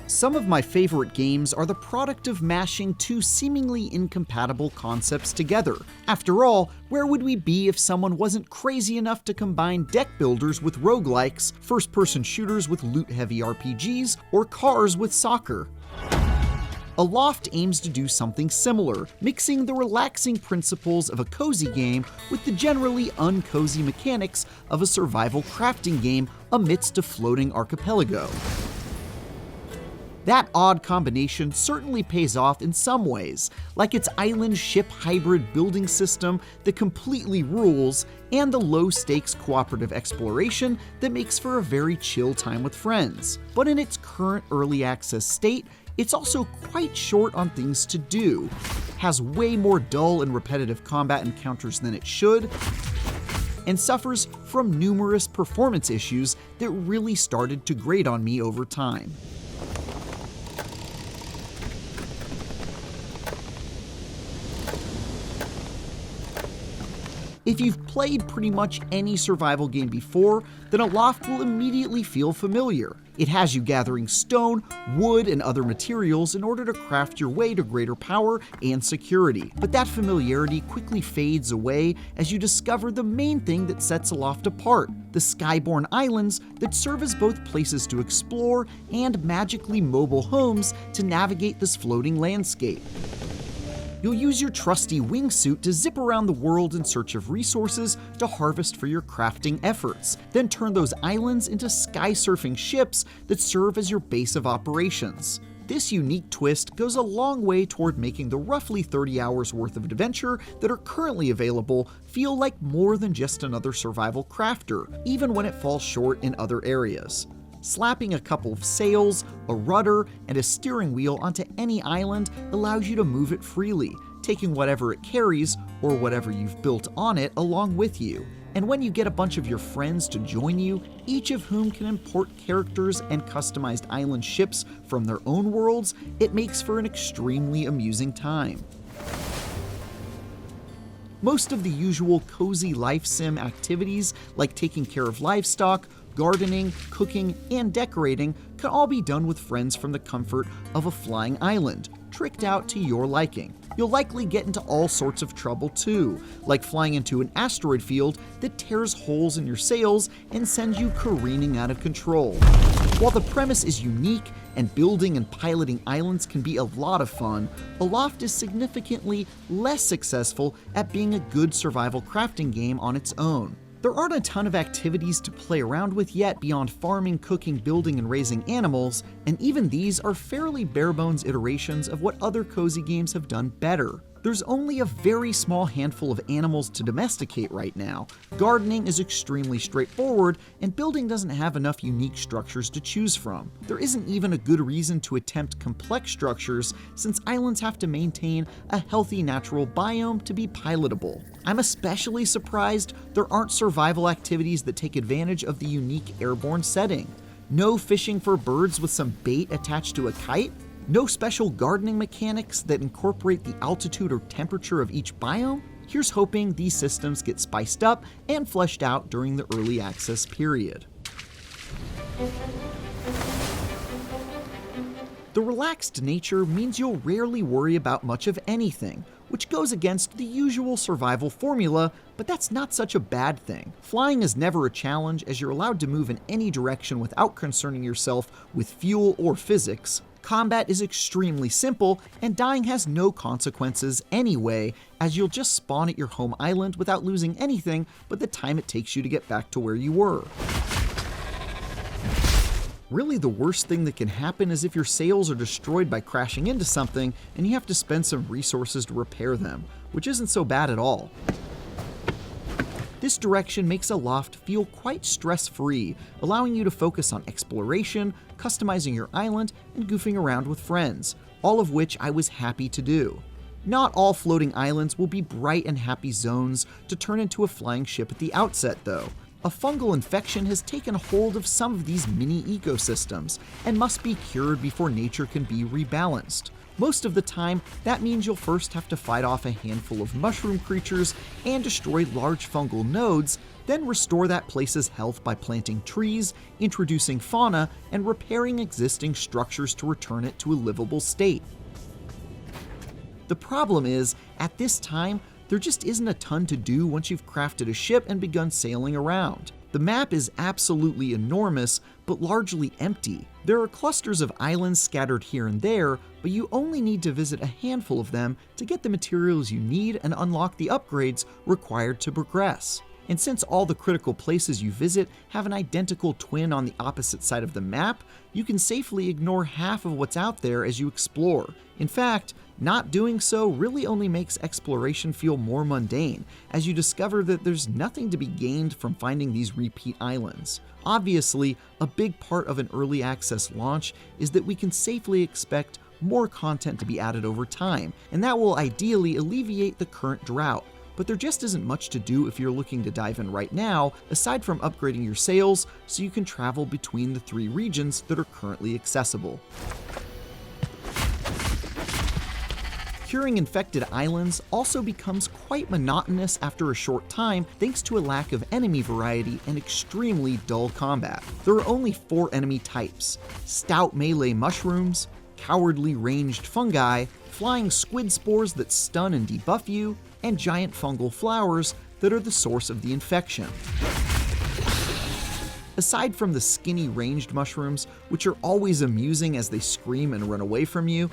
Some of my favorite games are the product of mashing two seemingly incompatible concepts together. After all, where would we be if someone wasn't crazy enough to combine deck builders with roguelikes, first-person shooters with loot-heavy RPGs, or cars with soccer? Aloft aims to do something similar, mixing the relaxing principles of a cozy game with the generally uncozy mechanics of a survival crafting game amidst a floating archipelago. That odd combination certainly pays off in some ways, like its island-ship hybrid building system that completely rules, and the low-stakes cooperative exploration that makes for a very chill time with friends. But in its current early access state, it's also quite short on things to do, has way more dull and repetitive combat encounters than it should, and suffers from numerous performance issues that really started to grate on me over time. If you've played pretty much any survival game before, then Aloft will immediately feel familiar. It has you gathering stone, wood, and other materials in order to craft your way to greater power and security. But that familiarity quickly fades away as you discover the main thing that sets Aloft apart: the skyborne islands that serve as both places to explore and magically mobile homes to navigate this floating landscape. You'll use your trusty wingsuit to zip around the world in search of resources to harvest for your crafting efforts, then turn those islands into sky-surfing ships that serve as your base of operations. This unique twist goes a long way toward making the roughly 30 hours worth of adventure that are currently available feel like more than just another survival crafter, even when it falls short in other areas. Slapping a couple of sails, a rudder, and a steering wheel onto any island allows you to move it freely, taking whatever it carries, or whatever you've built on it, along with you. And when you get a bunch of your friends to join you, each of whom can import characters and customized island ships from their own worlds, it makes for an extremely amusing time. Most of the usual cozy life sim activities, like taking care of livestock, gardening, cooking, and decorating, can all be done with friends from the comfort of a flying island, tricked out to your liking. You'll likely get into all sorts of trouble too, like flying into an asteroid field that tears holes in your sails and sends you careening out of control. While the premise is unique and building and piloting islands can be a lot of fun, Aloft is significantly less successful at being a good survival crafting game on its own. There aren't a ton of activities to play around with yet beyond farming, cooking, building, and raising animals, and even these are fairly bare-bones iterations of what other cozy games have done better. There's only a very small handful of animals to domesticate right now. Gardening is extremely straightforward, and building doesn't have enough unique structures to choose from. There isn't even a good reason to attempt complex structures, since islands have to maintain a healthy natural biome to be pilotable. I'm especially surprised there aren't survival activities that take advantage of the unique airborne setting. No fishing for birds with some bait attached to a kite? No special gardening mechanics that incorporate the altitude or temperature of each biome? Here's hoping these systems get spiced up and fleshed out during the early access period. The relaxed nature means you'll rarely worry about much of anything, which goes against the usual survival formula, but that's not such a bad thing. Flying is never a challenge, as you're allowed to move in any direction without concerning yourself with fuel or physics. Combat is extremely simple, and dying has no consequences anyway, as you'll just spawn at your home island without losing anything but the time it takes you to get back to where you were. Really, the worst thing that can happen is if your sails are destroyed by crashing into something and you have to spend some resources to repair them, which isn't so bad at all. This direction makes Aloft feel quite stress-free, allowing you to focus on exploration, customizing your island, and goofing around with friends, all of which I was happy to do. Not all floating islands will be bright and happy zones to turn into a flying ship at the outset, though. A fungal infection has taken hold of some of these mini ecosystems and must be cured before nature can be rebalanced. Most of the time, that means you'll first have to fight off a handful of mushroom creatures and destroy large fungal nodes, then restore that place's health by planting trees, introducing fauna, and repairing existing structures to return it to a livable state. The problem is, at this time, there just isn't a ton to do once you've crafted a ship and begun sailing around. The map is absolutely enormous, but largely empty. There are clusters of islands scattered here and there, but you only need to visit a handful of them to get the materials you need and unlock the upgrades required to progress. And since all the critical places you visit have an identical twin on the opposite side of the map, you can safely ignore half of what's out there as you explore. In fact, not doing so really only makes exploration feel more mundane, as you discover that there's nothing to be gained from finding these repeat islands. Obviously, a big part of an early access launch is that we can safely expect more content to be added over time, and that will ideally alleviate the current drought. But there just isn't much to do if you're looking to dive in right now, aside from upgrading your sails so you can travel between the 3 regions that are currently accessible. Curing infected islands also becomes quite monotonous after a short time thanks to a lack of enemy variety and extremely dull combat. There are only 4 enemy types: stout melee mushrooms, cowardly ranged fungi, flying squid spores that stun and debuff you, and giant fungal flowers that are the source of the infection. Aside from the skinny ranged mushrooms, which are always amusing as they scream and run away from you,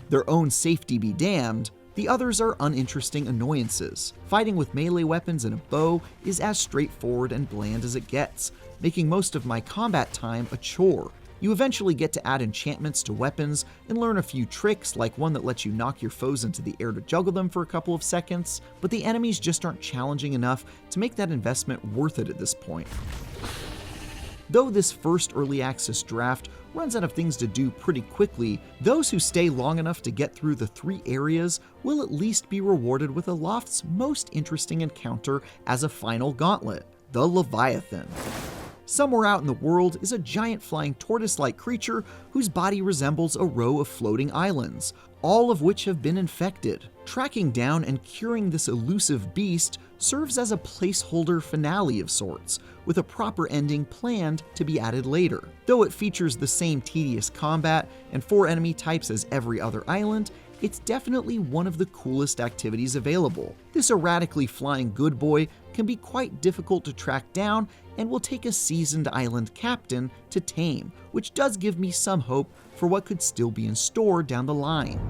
their own safety be damned, the others are uninteresting annoyances. Fighting with melee weapons and a bow is as straightforward and bland as it gets, making most of my combat time a chore. You eventually get to add enchantments to weapons and learn a few tricks, like one that lets you knock your foes into the air to juggle them for a couple of seconds, but the enemies just aren't challenging enough to make that investment worth it at this point. Though this first early access draft runs out of things to do pretty quickly, those who stay long enough to get through the 3 areas will at least be rewarded with Aloft's most interesting encounter as a final gauntlet, the Leviathan. Somewhere out in the world is a giant flying tortoise-like creature whose body resembles a row of floating islands, all of which have been infected. Tracking down and curing this elusive beast serves as a placeholder finale of sorts, with a proper ending planned to be added later. Though it features the same tedious combat and 4 enemy types as every other island, it's definitely one of the coolest activities available. This erratically flying good boy can be quite difficult to track down and will take a seasoned island captain to tame, which does give me some hope for what could still be in store down the line.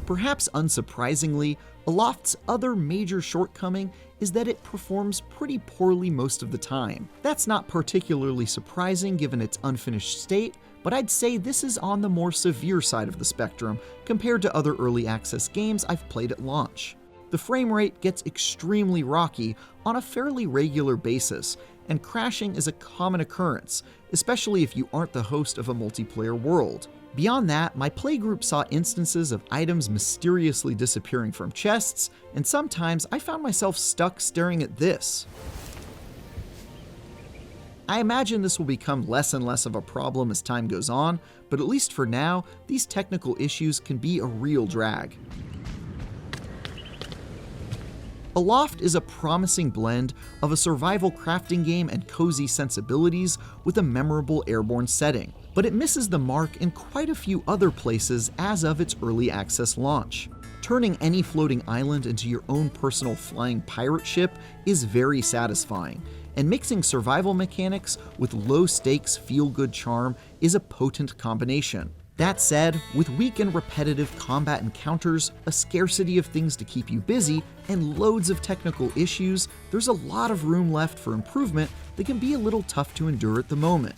Perhaps unsurprisingly, Aloft's other major shortcoming is that it performs pretty poorly most of the time. That's not particularly surprising given its unfinished state, but I'd say this is on the more severe side of the spectrum compared to other early access games I've played at launch. The frame rate gets extremely rocky on a fairly regular basis, and crashing is a common occurrence, especially if you aren't the host of a multiplayer world. Beyond that, my playgroup saw instances of items mysteriously disappearing from chests, and sometimes I found myself stuck staring at this. I imagine this will become less and less of a problem as time goes on, but at least for now, these technical issues can be a real drag. Aloft is a promising blend of a survival crafting game and cozy sensibilities with a memorable airborne setting, but it misses the mark in quite a few other places as of its early access launch. Turning any floating island into your own personal flying pirate ship is very satisfying, and mixing survival mechanics with low-stakes feel-good charm is a potent combination. That said, with weak and repetitive combat encounters, a scarcity of things to keep you busy, and loads of technical issues, there's a lot of room left for improvement that can be a little tough to endure at the moment.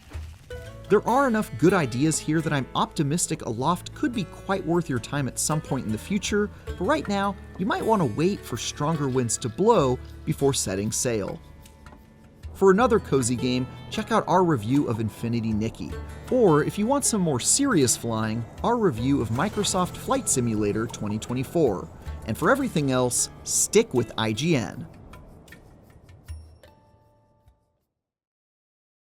There are enough good ideas here that I'm optimistic Aloft could be quite worth your time at some point in the future, but right now, you might want to wait for stronger winds to blow before setting sail. For another cozy game, check out our review of Infinity Nikki. Or if you want some more serious flying, our review of Microsoft Flight Simulator 2024. And for everything else, stick with IGN.